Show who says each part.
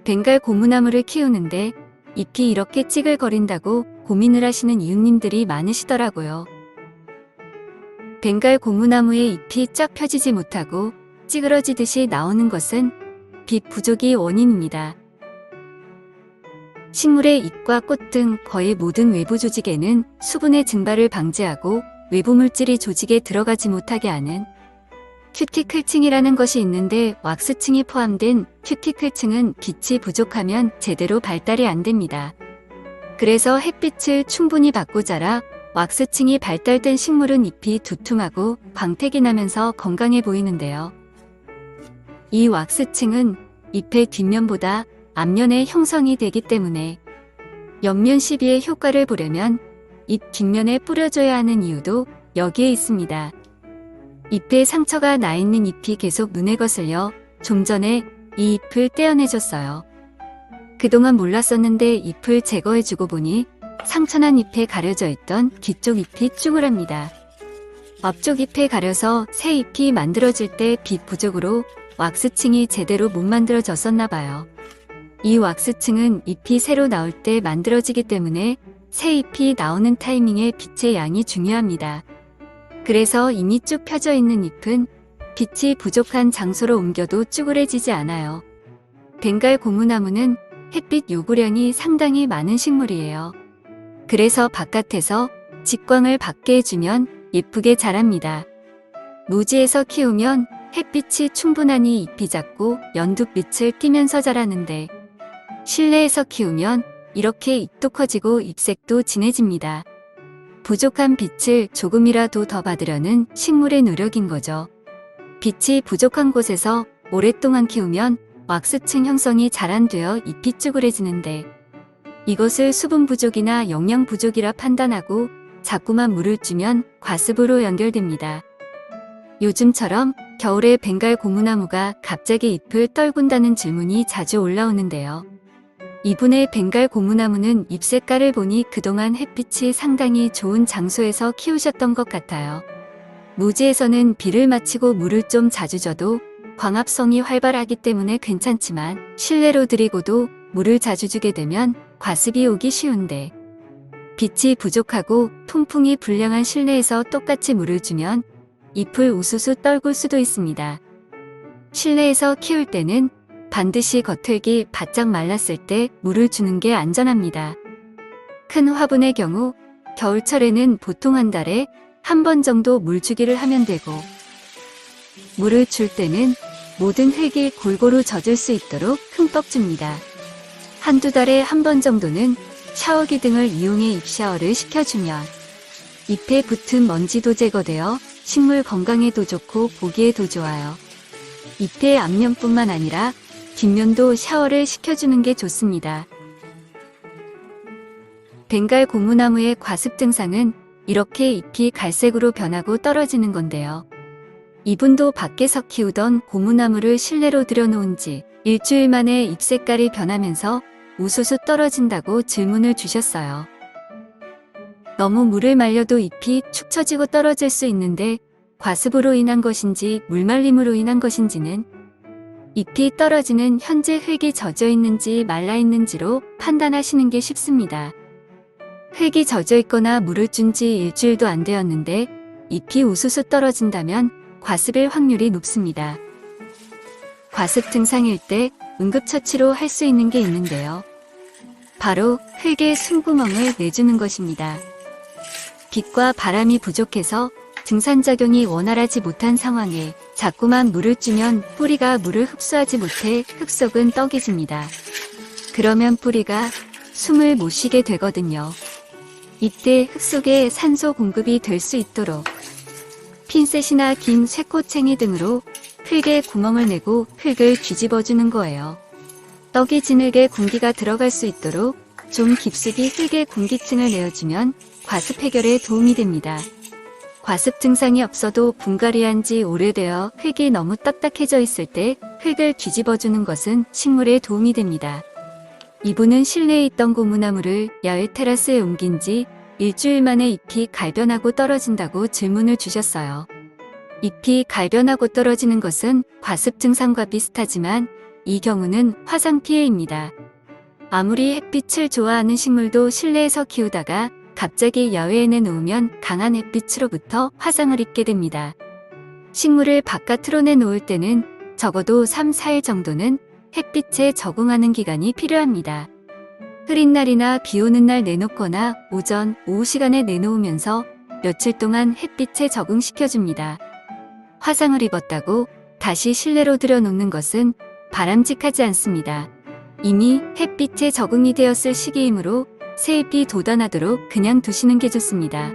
Speaker 1: 벵갈 고무나무를 키우는데 잎이 이렇게 찌글거린다고 고민을 하시는 이웃님들이 많으시더라고요. 벵갈 고무나무의 잎이 쫙 펴지지 못하고 찌그러지듯이 나오는 것은 빛 부족이 원인입니다. 식물의 잎과 꽃 등 거의 모든 외부 조직에는 수분의 증발을 방지하고 외부 물질이 조직에 들어가지 못하게 하는 큐티클층이라는 것이 있는데 왁스층이 포함된 큐티클층은 빛이 부족하면 제대로 발달이 안 됩니다. 그래서 햇빛을 충분히 받고 자라 왁스층이 발달된 식물은 잎이 두툼하고 광택이 나면서 건강해 보이는데요. 이 왁스층은 잎의 뒷면보다 앞면에 형성이 되기 때문에 옆면 시비의 효과를 보려면 잎 뒷면에 뿌려줘야 하는 이유도 여기에 있습니다. 잎에 상처가 나 있는 잎이 계속 눈에 거슬려 좀 전에 이 잎을 떼어내줬어요. 그동안 몰랐었는데 잎을 제거해주고 보니 상처난 잎에 가려져 있던 뒤쪽 잎이 쭈글합니다. 앞쪽 잎에 가려서 새 잎이 만들어질 때 빛 부족으로 왁스층이 제대로 못 만들어졌었나 봐요. 이 왁스층은 잎이 새로 나올 때 만들어지기 때문에 새 잎이 나오는 타이밍에 빛의 양이 중요합니다. 그래서 이미 쭉 펴져 있는 잎은 빛이 부족한 장소로 옮겨도 쭈그레지지 않아요. 벵갈 고무나무는 햇빛 요구량이 상당히 많은 식물이에요. 그래서 바깥에서 직광을 받게 해주면 예쁘게 자랍니다. 노지에서 키우면 햇빛이 충분하니 잎이 작고 연두빛을 띠면서 자라는데 실내에서 키우면 이렇게 잎도 커지고 잎색도 진해집니다. 부족한 빛을 조금이라도 더 받으려는 식물의 노력인 거죠. 빛이 부족한 곳에서 오랫동안 키우면 왁스층 형성이 잘 안 되어 잎이 쭈그레지는데 이것을 수분 부족이나 영양 부족이라 판단하고 자꾸만 물을 주면 과습으로 연결됩니다. 요즘처럼 겨울에 벵갈 고무나무가 갑자기 잎을 떨군다는 질문이 자주 올라오는데요. 이분의 벵갈 고무나무는 잎 색깔을 보니 그동안 햇빛이 상당히 좋은 장소에서 키우셨던 것 같아요. 노지에서는 비를 맞히고 물을 좀 자주 줘도 광합성이 활발하기 때문에 괜찮지만 실내로 들이고도 물을 자주 주게 되면 과습이 오기 쉬운데 빛이 부족하고 통풍이 불량한 실내에서 똑같이 물을 주면 잎을 우수수 떨굴 수도 있습니다. 실내에서 키울 때는 반드시 겉흙이 바짝 말랐을 때 물을 주는 게 안전합니다. 큰 화분의 경우 겨울철에는 보통 한 달에 한 번 정도 물주기를 하면 되고 물을 줄 때는 모든 흙이 골고루 젖을 수 있도록 흠뻑 줍니다. 한두 달에 한 번 정도는 샤워기 등을 이용해 잎 샤워를 시켜주면 잎에 붙은 먼지도 제거되어 식물 건강에도 좋고 보기에도 좋아요. 잎의 앞면뿐만 아니라 뒷면도 샤워를 시켜주는 게 좋습니다. 벵갈 고무나무의 과습 증상은 이렇게 잎이 갈색으로 변하고 떨어지는 건데요. 이분도 밖에서 키우던 고무나무를 실내로 들여놓은 지 일주일 만에 잎 색깔이 변하면서 우수수 떨어진다고 질문을 주셨어요. 너무 물을 말려도 잎이 축 처지고 떨어질 수 있는데 과습으로 인한 것인지 물말림으로 인한 것인지는 잎이 떨어지는 현재 흙이 젖어 있는지 말라 있는지로 판단하시는 게 쉽습니다. 흙이 젖어 있거나 물을 준 지 일주일도 안 되었는데 잎이 우수수 떨어진다면 과습일 확률이 높습니다. 과습 증상일 때 응급처치로 할 수 있는 게 있는데요. 바로 흙에 숨구멍을 내주는 것입니다. 빛과 바람이 부족해서 증산작용이 원활하지 못한 상황에 자꾸만 물을 주면 뿌리가 물을 흡수하지 못해 흙 속은 떡해집니다. 그러면 뿌리가 숨을 못 쉬게 되거든요. 이때 흙 속에 산소 공급이 될 수 있도록 핀셋이나 긴 쇠코챙이 등으로 흙에 구멍을 내고 흙을 뒤집어주는 거예요. 떡이 진흙에 공기가 들어갈 수 있도록 좀 깊숙이 흙에 공기층을 내어주면 과습 해결에 도움이 됩니다. 과습 증상이 없어도 분갈이한 지 오래되어 흙이 너무 딱딱해져 있을 때 흙을 뒤집어주는 것은 식물에 도움이 됩니다. 이분은 실내에 있던 고무나무를 야외 테라스에 옮긴 지 일주일 만에 잎이 갈변하고 떨어진다고 질문을 주셨어요. 잎이 갈변하고 떨어지는 것은 과습 증상과 비슷하지만 이 경우는 화상 피해입니다. 아무리 햇빛을 좋아하는 식물도 실내에서 키우다가 갑자기 야외에 내놓으면 강한 햇빛으로부터 화상을 입게 됩니다. 식물을 바깥으로 내놓을 때는 적어도 3, 4일 정도는 햇빛에 적응하는 기간이 필요합니다. 흐린 날이나 비 오는 날 내놓거나 오전, 오후 시간에 내놓으면서 며칠 동안 햇빛에 적응시켜줍니다. 화상을 입었다고 다시 실내로 들여놓는 것은 바람직하지 않습니다. 이미 햇빛에 적응이 되었을 시기이므로 새잎이 돋아나도록 그냥 두시는 게 좋습니다.